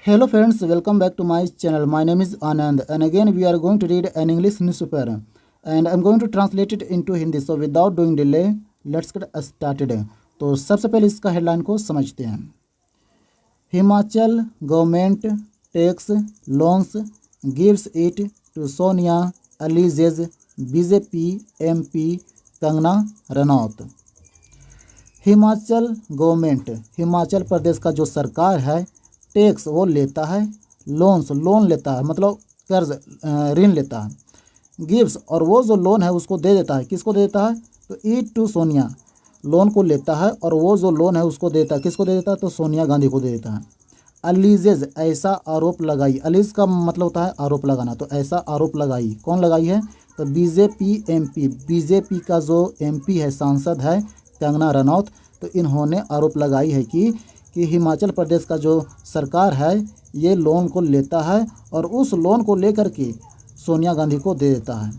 Hello friends, welcome back to my channel. My name is Anand and again we are going to read an English newspaper and I'm going to translate it into Hindi. So without doing delay, let's get started. तो सबसे पहले इसका headline को समझते हैं। Himachal government takes loans gives it to Sonia alleges BJP MP Kangana Ranaut. Himachal Pradesh का जो सरकार है टैक्स वो लेता है, लोन लेता है मतलब कर्ज ऋण लेता है। गिव्स और वो जो लोन है उसको दे देता है, किसको दे देता है तो इट टू सोनिया, लोन को लेता है और वो जो लोन है उसको देता है, किसको दे देता है तो सोनिया गांधी को दे देता है। अलीजेज ऐसा आरोप लगाई, अलीज का मतलब होता है आरोप लगाना, तो ऐसा आरोप लगाई, कौन लगाई है तो बीजेपी एमपी, बीजेपी का जो एमपी है सांसद है कंगना रनौत, तो इन्होंने आरोप लगाई है कि हिमाचल प्रदेश का जो सरकार है ये लोन को लेता है और उस लोन को लेकर के सोनिया गांधी को दे देता है।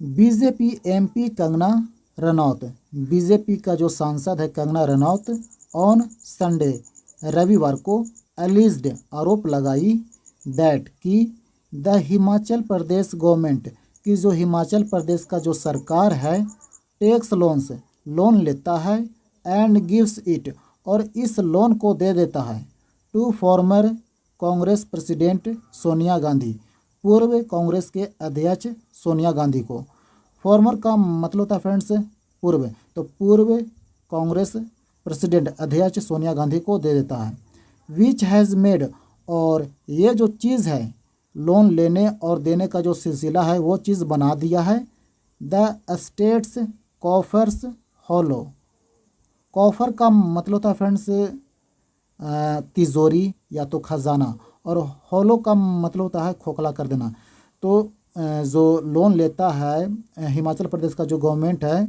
BJP MP Kangana Ranaut, BJP का जो सांसद है कंगना रनौत ऑन संडे रविवार को एलिज्ड आरोप लगाई दैट कि द हिमाचल प्रदेश गवर्नमेंट की जो हिमाचल प्रदेश का जो सरकार है टैक्स लोन्स लोन लेता है एंड गिव्स इट और इस लोन को दे देता है to former Congress president Sonia Gandhi, पूर्व कांग्रेस के अध्यक्ष सोनिया गांधी को। फॉर्मर का मतलब होता है फ्रेंड्स पूर्व, तो पूर्व कांग्रेस प्रेसिडेंट अध्यक्ष सोनिया गांधी को दे देता है। विच हैज़ मेड, और ये जो चीज़ है लोन लेने और देने का जो सिलसिला है वो चीज़ बना दिया है the states coffers hollow. Coffer का मतलब होता है फ्रेंड्स तिजोरी या तो खजाना, और हॉलो का मतलब होता है खोखला कर देना। तो जो लोन लेता है हिमाचल प्रदेश का जो गवर्नमेंट है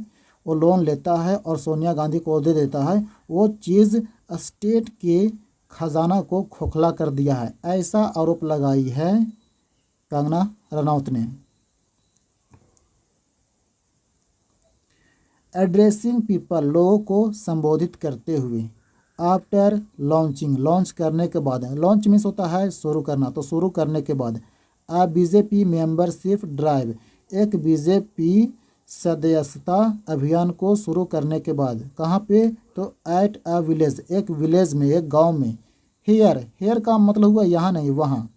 वो लोन लेता है और सोनिया गांधी को दे देता है, वो चीज़ स्टेट के खजाना को खोखला कर दिया है, ऐसा आरोप लगाई है कंगना रनौत ने। एड्रेसिंग पीपल, लोगों को संबोधित करते हुए। आफ्टर लॉन्चिंग, लॉन्च करने के बाद, लॉन्च मीन्स होता है शुरू करना, तो शुरू करने के बाद। आ बीजेपी मेंबरशिप ड्राइव, एक बीजेपी सदस्यता अभियान को शुरू करने के बाद। कहाँ पे तो एट अ विलेज, एक विलेज में, एक गांव में। हेयर का मतलब हुआ यहाँ नहीं वहाँ।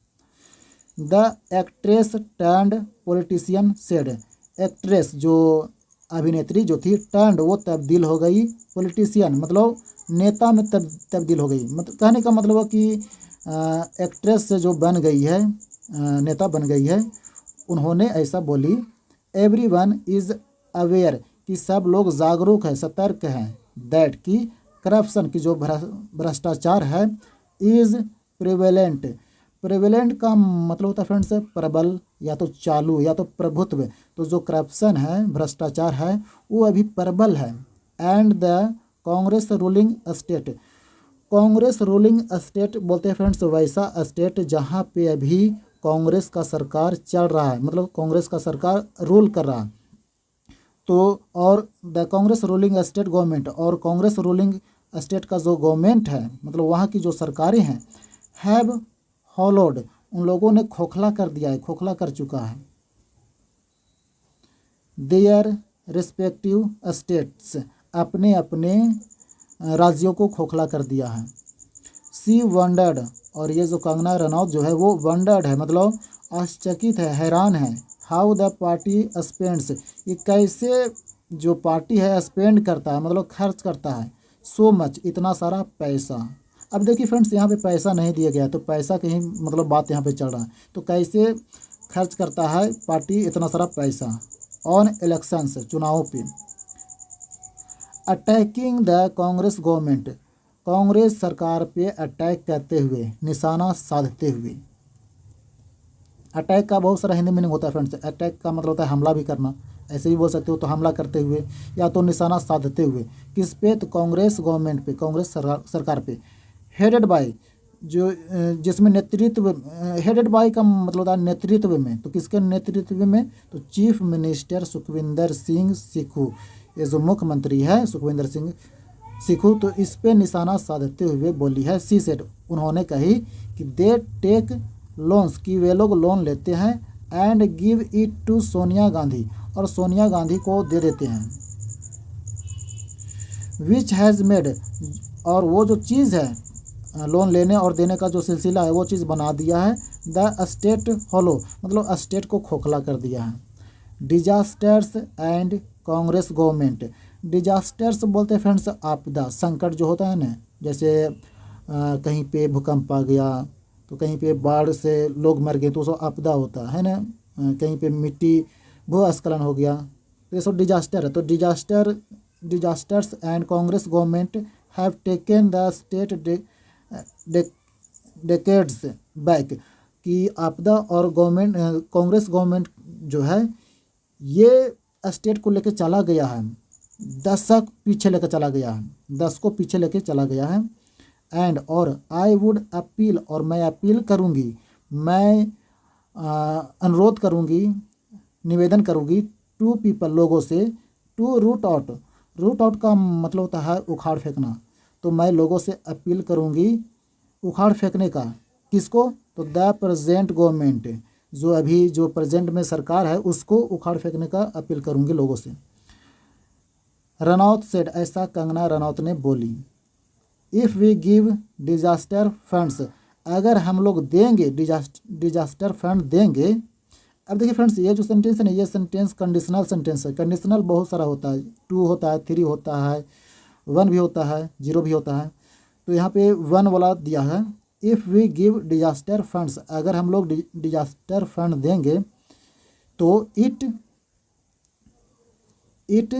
The actress turned politician said, actress जो अभिनेत्री जो थी टर्न्ड वो तब्दील हो गई, पॉलिटिशियन मतलब नेता में तब्दील हो गई। मतलब कहने का मतलब है कि एक्ट्रेस से जो बन गई है नेता बन गई है, उन्होंने ऐसा बोली। एवरीवन इज़ अवेयर, कि सब लोग जागरूक है, सतर्क हैं। दैट की करप्शन की जो भ्रष्टाचार है इज़ प्रिवेलेंट, प्रेवेलेंट का मतलब होता है फ्रेंड्स प्रबल या तो चालू या तो प्रभुत्व, तो जो करप्शन है भ्रष्टाचार है वो अभी प्रबल है। And the Congress ruling state, Congress ruling state बोलते हैं फ्रेंड्स वैसा स्टेट जहाँ पे अभी कांग्रेस का सरकार चल रहा है, मतलब कांग्रेस का सरकार रूल कर रहा है। तो और the Congress ruling state government, और कांग्रेस रूलिंग स्टेट का जो गवर्नमेंट है मतलब वहाँ की जो सरकारें हैं हैव हॉलोड, उन लोगों ने खोखला कर दिया है, खोखला कर चुका है। देयर रिस्पेक्टिव स्टेट्स, अपने अपने राज्यों को खोखला कर दिया है। सी वंडर्ड, और ये जो कंगना रनौत जो है वो वंडर्ड है मतलब आश्चर्यचकित है, हैरान है। हाउ द पार्टी स्पेंड्स, ये कैसे जो पार्टी है स्पेंड करता है मतलब खर्च करता है, सो मच इतना सारा पैसा। अब देखिए फ्रेंड्स यहाँ पे पैसा नहीं दिया गया, तो पैसा कहीं मतलब बात यहाँ पे चल रहा है, तो कैसे खर्च करता है पार्टी इतना सारा पैसा ऑन इलेक्शंस, चुनावों पे। Attacking the Congress government, Congress सरकार पे अटैक करते हुए, निशाना साधते हुए। अटैक का बहुत सारा हिंदी मीनिंग होता है फ्रेंड्स। अटैक का मतलब होता है हमला भी करना, ऐसे भी बोल सकते हो, तो हमला करते हुए या तो निशाना साधते हुए। किस पे तो कांग्रेस गवर्नमेंट पे, कांग्रेस सरकार पे। हेडेड बाय, जो जिसमें नेतृत्व, हेडेड बाय का मतलब होता है नेतृत्व में, तो किसके नेतृत्व में तो चीफ मिनिस्टर सुखविंदर सिंह सुक्खू, ये जो मुख्यमंत्री है सुखविंदर सिंह सीखूं तो इस पे निशाना साधते हुए बोली है सी सेड, उन्होंने कही कि दे टेक लोन्स, कि वे लोग लोन लेते हैं, and give it to Sonia Gandhi, और सोनिया गांधी को दे देते हैं, विच हैज़ मेड, और वो जो चीज़ है लोन लेने और देने का जो सिलसिला है वो चीज़ बना दिया है द स्टेट हॉलो, मतलब स्टेट को खोखला कर दिया है। Disasters and Congress government, disasters बोलते हैं फ्रेंड्स आपदा, संकट जो होता है ना, जैसे कहीं पे भूकंप आ गया, तो कहीं पे बाढ़ से लोग मर गए तो वो आपदा होता है ना, कहीं पे मिट्टी भूस्खलन हो गया तो ये सब डिजास्टर है। तो disasters and Congress government have taken the state decades back, कि आपदा और गवर्नमेंट कांग्रेस गवर्नमेंट जो है ये स्टेट को लेकर चला गया है, दशक पीछे लेकर चला गया है, 10 को पीछे लेकर चला गया है। एंड और आई वुड अपील, और मैं अपील करूँगी, मैं अनुरोध करूँगी, निवेदन करूँगी टू पीपल, लोगों से, to root out, root out का मतलब होता है उखाड़ फेंकना, तो मैं लोगों से अपील करूँगी उखाड़ फेंकने का, किसको, तो द प्रेजेंट गवर्नमेंट, जो अभी जो प्रेजेंट में सरकार है उसको उखाड़ फेंकने का अपील करूँगी लोगों से। रनौत सेड, ऐसा कंगना रनौत ने बोली। If we give disaster funds, अगर हम लोग देंगे डिजास्टर फंड देंगे। अब देखिए फ्रेंड्स, ये जो सेंटेंस है ना, ये सेंटेंस कंडीशनल सेंटेंस है। कंडीशनल बहुत सारा होता है, 2 होता है, 3 होता है, 1 भी होता है, 0 भी होता है, तो यहाँ पे 1 वाला दिया है। If we give disaster funds, अगर हम लोग डिजास्टर फंड देंगे तो इट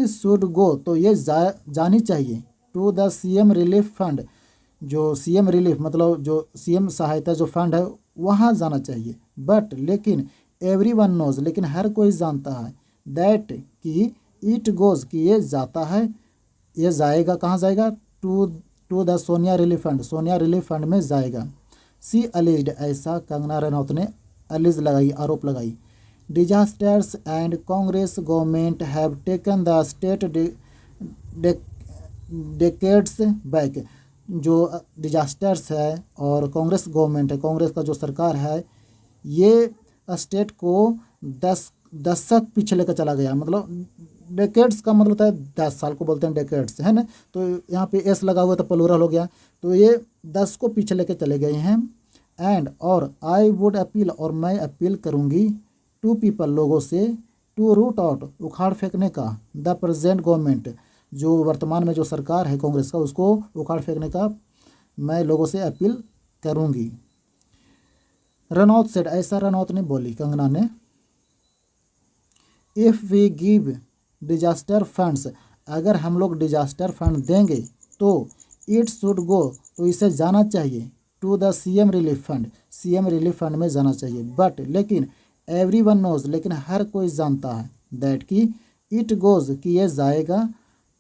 शुड गो, तो ये जानी चाहिए, to the CM relief fund, जो सीएम रिलीफ मतलब जो सीएम सहायता जो फंड है वहाँ जाना चाहिए। बट लेकिन एवरीवन नोज, लेकिन हर कोई जानता है, दैट कि इट गोज़, कि ये जाता है, ये जाएगा, कहाँ जाएगा, to the Sonia relief fund, Sonia relief fund में जाएगा। सी अलीज्ड, ऐसा कंगना रनौत ने अलीज लगाई, आरोप लगाई। Disasters and Congress government have taken the state decades back, जो डिजास्टर्स है और कांग्रेस गवर्नमेंट है, कांग्रेस का जो सरकार है, ये स्टेट को 10 दशक पीछे लेकर चला गया। मतलब डेकेड्स का मतलब होता है 10 साल को बोलते हैं डेकेड्स, है ना, तो यहाँ पे एस लगा हुआ तो प्लूरल हो गया, तो ये 10 को पीछे लेकर चले गए हैं। एंड और आई वुड अपील, और मैं अपील करूँगी टू पीपल, लोगों से, टू रूट आउट, उखाड़ फेंकने का, द प्रेजेंट गवर्नमेंट, जो वर्तमान में जो सरकार है कांग्रेस का, उसको उखाड़ फेंकने का मैं लोगों से अपील करूँगी। रनौत सेड, ऐसा रनौत ने बोली, कंगना ने। If we give disaster funds, अगर हम लोग डिजास्टर फंड देंगे तो इट शुड गो, तो इसे जाना चाहिए, to the CM relief fund, CM relief fund में जाना चाहिए। बट लेकिन एवरीवन नोज, लेकिन हर कोई जानता है, दैट कि इट गोज़, कि ये जाएगा,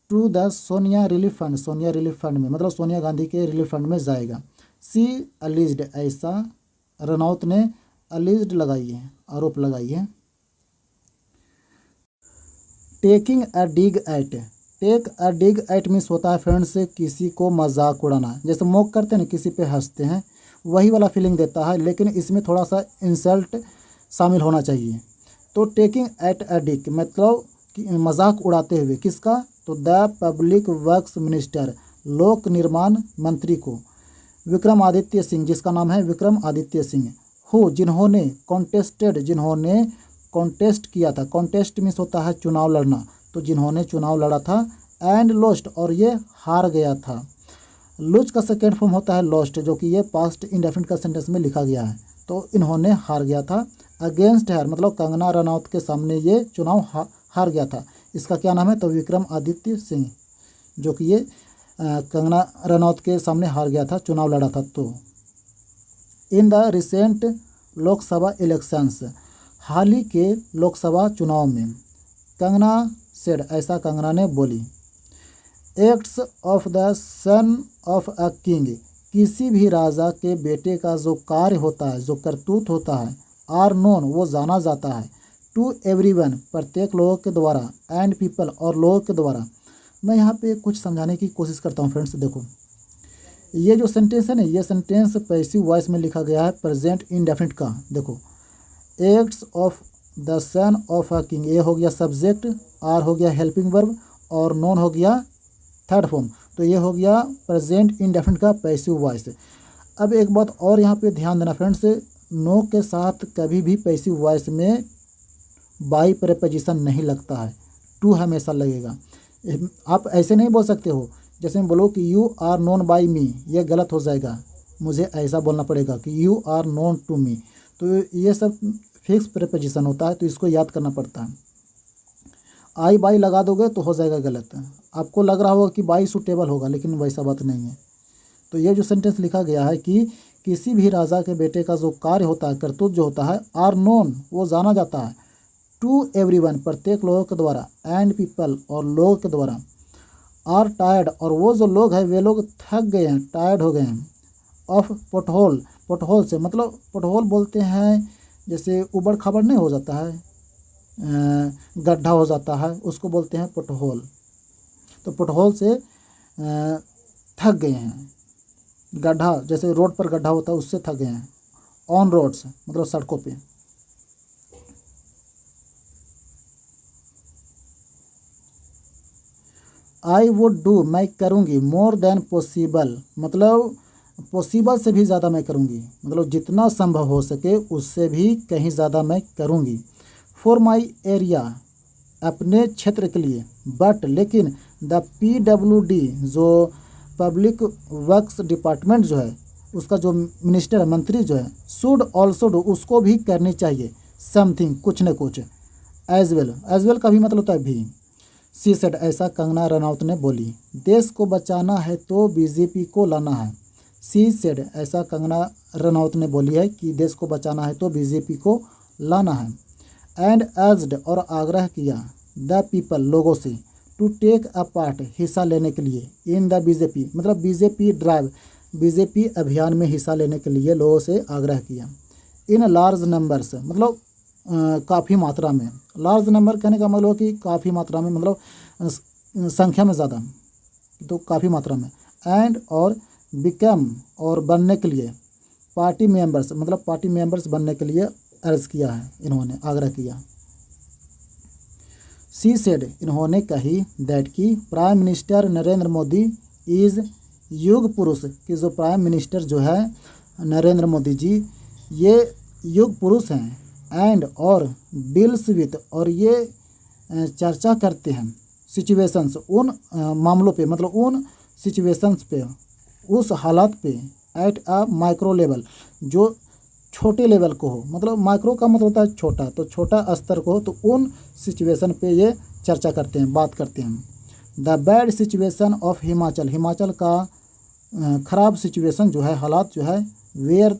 to the Sonia relief fund, Sonia relief fund में, मतलब सोनिया गांधी के रिलीफ फंड में जाएगा। सी अलीज्ड, ऐसा रनौत ने अलीज्ड लगाई है, आरोप लगाई है। Taking a dig at, take a dig at means होता है फ्रेंड्स किसी को मजाक उड़ाना, जैसे मोक करते हैं ना, किसी पे हंसते हैं, वही वाला फीलिंग देता है, लेकिन इसमें थोड़ा सा इंसल्ट शामिल होना चाहिए। तो टेकिंग एट अ डिग मतलब मजाक उड़ाते हुए, किसका, तो द पब्लिक वर्क्स मिनिस्टर, लोक निर्माण मंत्री को, विक्रमादित्य सिंह, जिसका नाम है विक्रमादित्य सिंह, हो, जिन्होंने कॉन्टेस्टेड, जिन्होंने कॉन्टेस्ट किया था, कॉन्टेस्ट मीन्स होता है चुनाव लड़ना, तो जिन्होंने चुनाव लड़ा था, एंड लॉस्ट, और ये हार गया था। लूज का सेकेंड फॉर्म होता है लॉस्ट, जो कि ये पास्ट इंडेफिनिट का सेंटेंस में लिखा गया है, तो इन्होंने हार गया था। अगेंस्ट हर मतलब कंगना रनौत के सामने ये चुनाव हार गया था, इसका क्या नाम है, तो विक्रमादित्य सिंह, जो कि ये कंगना रनौत के सामने हार गया था, चुनाव लड़ा था। तो in the recent Lok Sabha elections, हाल ही के लोकसभा चुनाव में, कंगना सेड, ऐसा कंगना ने बोली। Acts of the son of a king, किसी भी राजा के बेटे का जो कार्य होता है, जो करतूत होता है, आर नोन, वो जाना जाता है, टू एवरीवन, प्रत्येक लोगों के द्वारा, एंड पीपल, और लोगों के द्वारा, मैं यहाँ पे कुछ समझाने की कोशिश करता हूँ फ्रेंड्स। देखो ये जो सेंटेंस है ना, ये सेंटेंस पैसिव वॉइस में लिखा गया है प्रेजेंट इंडेफिनिट का। देखो acts of the son of a king, ये हो गया सब्जेक्ट, आर हो गया हेल्पिंग वर्ब और नॉन हो गया थर्ड फॉर्म। तो ये हो गया प्रेजेंट इंडेफिनिट का पैसिव वॉइस। अब एक बात और यहाँ पे ध्यान देना फ्रेंड्स, नो के साथ कभी भी पैसिव वॉइस में बाई प्रेपोजिशन नहीं लगता है, टू हमेशा लगेगा। आप ऐसे नहीं बोल सकते हो जैसे मैं बोलो कि you are known by me, ये गलत हो जाएगा, मुझे ऐसा बोलना पड़ेगा कि you are known to me. तो ये सब फिक्स प्रेपोजिशन होता है, तो इसको याद करना पड़ता है। आई बाई लगा दोगे तो हो जाएगा गलत। आपको लग रहा होगा कि बाई सूटेबल होगा, लेकिन वैसा बात नहीं है। तो ये जो सेंटेंस लिखा गया है कि किसी भी राजा के बेटे का जो कार्य होता है, करतूत जो होता है, आर नोन, वो जाना जाता है, टू एवरीवन, प्रत्येक लोगों के द्वारा, एंड पीपल, और लोगों के द्वारा, आर टायर्ड, और वो जो लोग हैं वे लोग थक गए हैं, टायर्ड हो गए हैं, ऑफ पोटहोल, पोटहोल से मतलब पोटहोल बोलते हैं जैसे उबड़ खाबड़ नहीं हो जाता है, गड्ढा हो जाता है, उसको बोलते हैं पोटहोल। तो पोटहोल से थक गए हैं, गड्ढा जैसे रोड पर गड्ढा होता है उससे थक गए हैं, ऑन रोड्स मतलब सड़कों पे। आई वुड डू, मैं करूँगी, मोर देन पॉसिबल, मतलब पॉसिबल से भी ज़्यादा मैं करूँगी, मतलब जितना संभव हो सके उससे भी कहीं ज़्यादा मैं करूँगी। फॉर माई एरिया, अपने क्षेत्र के लिए, बट लेकिन द PWD जो पब्लिक वर्क्स डिपार्टमेंट जो है, उसका जो मिनिस्टर है, मंत्री जो है, शुड ऑल्सो डू, उसको भी करनी चाहिए समथिंग, कुछ न कुछ, एज वेल, एज वेल का भी मतलब होता है भी। सी सेड, ऐसा कंगना रनौत ने बोली। देश को बचाना है तो BJP को लाना है। सी सेड, ऐसा कंगना रनौत ने बोली है कि देश को बचाना है तो BJP को लाना है। एंड अर्ज्ड, और आग्रह किया, द पीपल, लोगों से, टू टेक अ पार्ट, हिस्सा लेने के लिए, इन द BJP, मतलब BJP ड्राइव, BJP अभियान में हिस्सा लेने के लिए लोगों से आग्रह किया। इन लार्ज नंबर्स, मतलब काफ़ी मात्रा में, लार्ज नंबर कहने का मतलब कि काफ़ी मात्रा में, मतलब संख्या में ज़्यादा, तो काफ़ी मात्रा में। एंड, और बिकम, और बनने के लिए, पार्टी मेंबर्स, मतलब पार्टी मेंबर्स बनने के लिए अर्ज किया है, इन्होंने आग्रह किया। सी सेड, इन्होंने कही, दैट की prime minister Narendra Modi is, युग पुरुष, कि जो प्राइम मिनिस्टर जो है नरेंद्र मोदी जी, ये युग पुरुष हैं। एंड, और डील्स विथ, और ये चर्चा करते हैं, सिचुएशंस, उन मामलों पे, मतलब उन सिचुएशंस पे, उस हालात पे, एट अ माइक्रो लेवल, जो छोटे लेवल को हो, मतलब माइक्रो का मतलब होता है छोटा, तो छोटा स्तर को हो, तो उन सिचुएशन पे ये चर्चा करते हैं, बात करते हैं। The bad situation of Himachal, Himachal का ख़राब सिचुएशन जो है, हालात जो है, where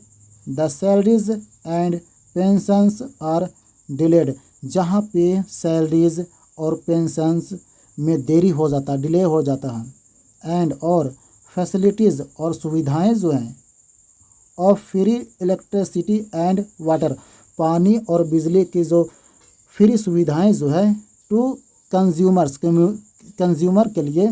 the salaries and pensions are delayed, जहाँ पे सैलरीज और पेंशंस में देरी हो जाता है, डिले हो जाता है। एंड, और फैसिलिटीज़, और सुविधाएं जो हैं, of free electricity and water, पानी और बिजली की जो फ्री सुविधाएं जो है, टू कंज्यूमर्स, कंज्यूमर के लिए,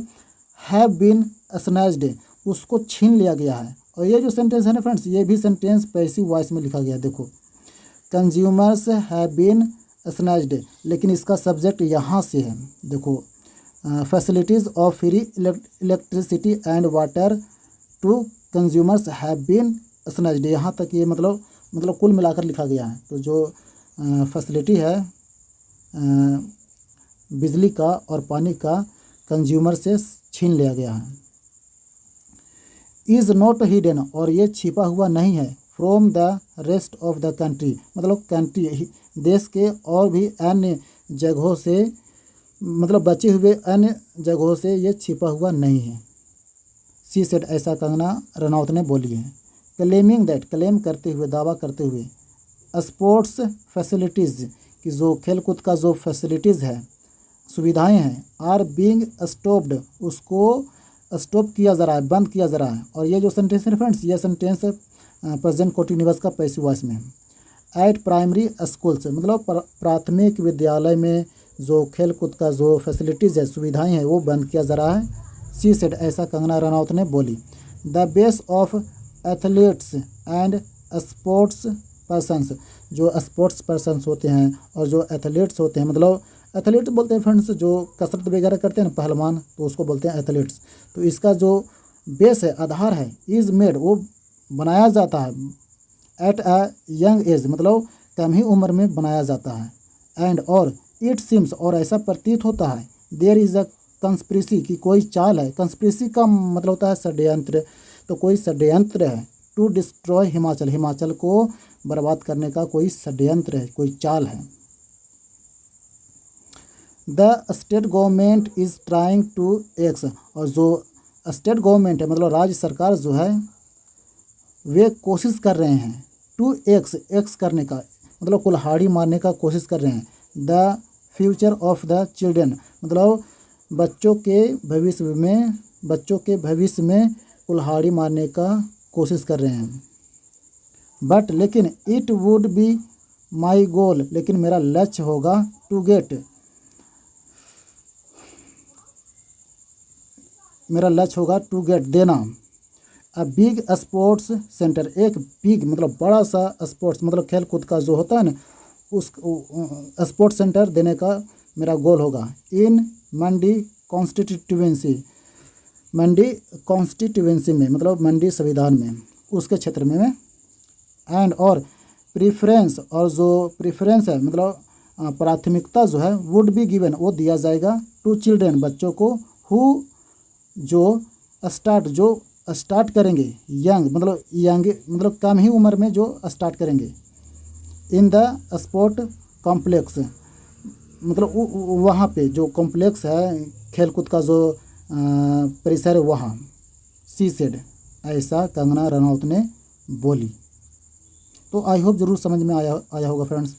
हैव बीन स्नैच्ड, उसको छीन लिया गया है। और ये जो सेंटेंस है ना फ्रेंड्स, ये भी सेंटेंस पैसिव वॉइस में लिखा गया है। देखो कंज्यूमर्स हैव बीन स्नैच्ड, लेकिन इसका सब्जेक्ट यहाँ से है। देखो facilities of free electricity and water to consumers have been snatched, यहाँ तक ये मतलब कुल मिलाकर लिखा गया है। तो जो फैसिलिटी है बिजली का और पानी का कंज्यूमर से छीन लिया गया है। इज़ नॉट हिडन, और ये छिपा हुआ नहीं है, from the rest of the country, मतलब कंट्री, देश के और भी अन्य जगहों से, मतलब बचे हुए अन्य जगहों से ये छिपा हुआ नहीं है। सी सेड, ऐसा कंगना रनौत ने बोली है। क्लेमिंग दैट, क्लेम करते हुए, दावा करते हुए, स्पोर्ट्स फैसिलिटीज़, कि जो खेल कूद का जो फैसिलिटीज़ है, सुविधाएं हैं, आर बीइंग स्टॉप्ड, उसको स्टॉप किया जा रहा है, बंद किया जा रहा है। और ये जो सेंटेंस है फ्रेंड्स, ये सेंटेंस प्रेजेंट कंटिन्यूअस का पैसिव वॉइस में है। एट प्राइमरी स्कूल से, मतलब प्राथमिक विद्यालय में जो खेल कूद का जो फैसिलिटीज़ है, सुविधाएं हैं, वो बंद किया जा रहा है। शी सेड, ऐसा कंगना रनौत ने बोली। The base of athletes and sports persons, जो स्पोर्ट्स पर्सनस होते हैं और जो एथलीट्स होते हैं, मतलब एथलीट बोलते हैं फ्रेंड्स जो कसरत वगैरह करते हैं ना, पहलवान, तो उसको बोलते हैं एथलीट्स। तो इसका जो बेस है, आधार है, इज़ मेड, वो बनाया जाता है एट अ यंग एज, मतलब कम ही उम्र में बनाया जाता है। एंड और इट सिम्स, और ऐसा प्रतीत होता है, देयर इज़ अ कंस्पिरेसी, की कोई चाल है। कंस्पिरेसी का मतलब होता है षड्यंत्र, तो कोई षड्यंत्र है। टू डिस्ट्रॉय हिमाचल, हिमाचल को बर्बाद करने का कोई षड्यंत्र है, कोई चाल है। The state government is trying to एक्स, और जो स्टेट गवर्नमेंट है, मतलब राज्य सरकार जो है, वे कोशिश कर रहे हैं टू एक्स करने का, मतलब कुल्हाड़ी मारने का कोशिश कर रहे हैं। The future of the children, मतलब बच्चों के भविष्य में कुल्हाड़ी मारने का कोशिश कर रहे हैं। बट लेकिन इट वुड बी माई गोल, लेकिन मेरा लक्ष्य होगा टू गेट, मेरा लक्ष्य होगा टू गेट, देना। अ बिग स्पोर्ट्स सेंटर, एक बिग मतलब बड़ा सा स्पोर्ट्स मतलब खेल कूद का जो होता है ना, उस स्पोर्ट्स सेंटर देने का मेरा गोल होगा। इन मंडी कॉन्स्टिट्यूएंसी, मंडी कॉन्स्टिट्यूएंसी में, मतलब मंडी संविधान में, उसके क्षेत्र में। एंड और प्रीफरेंस, और जो प्रीफरेंस है मतलब प्राथमिकता जो है, वुड बी गिवन, वो दिया जाएगा टू चिल्ड्रेन, बच्चों को, हु जो स्टार्ट करेंगे, यंग मतलब कम ही उम्र में जो स्टार्ट करेंगे। इन द स्पोर्ट कॉम्प्लेक्स, मतलब वहाँ पे जो कॉम्प्लेक्स है खेलकूद का जो परिसर है वहाँ। शी सेड, ऐसा कंगना रनौत ने बोली। तो आई होप ज़रूर समझ में आया होगा फ्रेंड्स।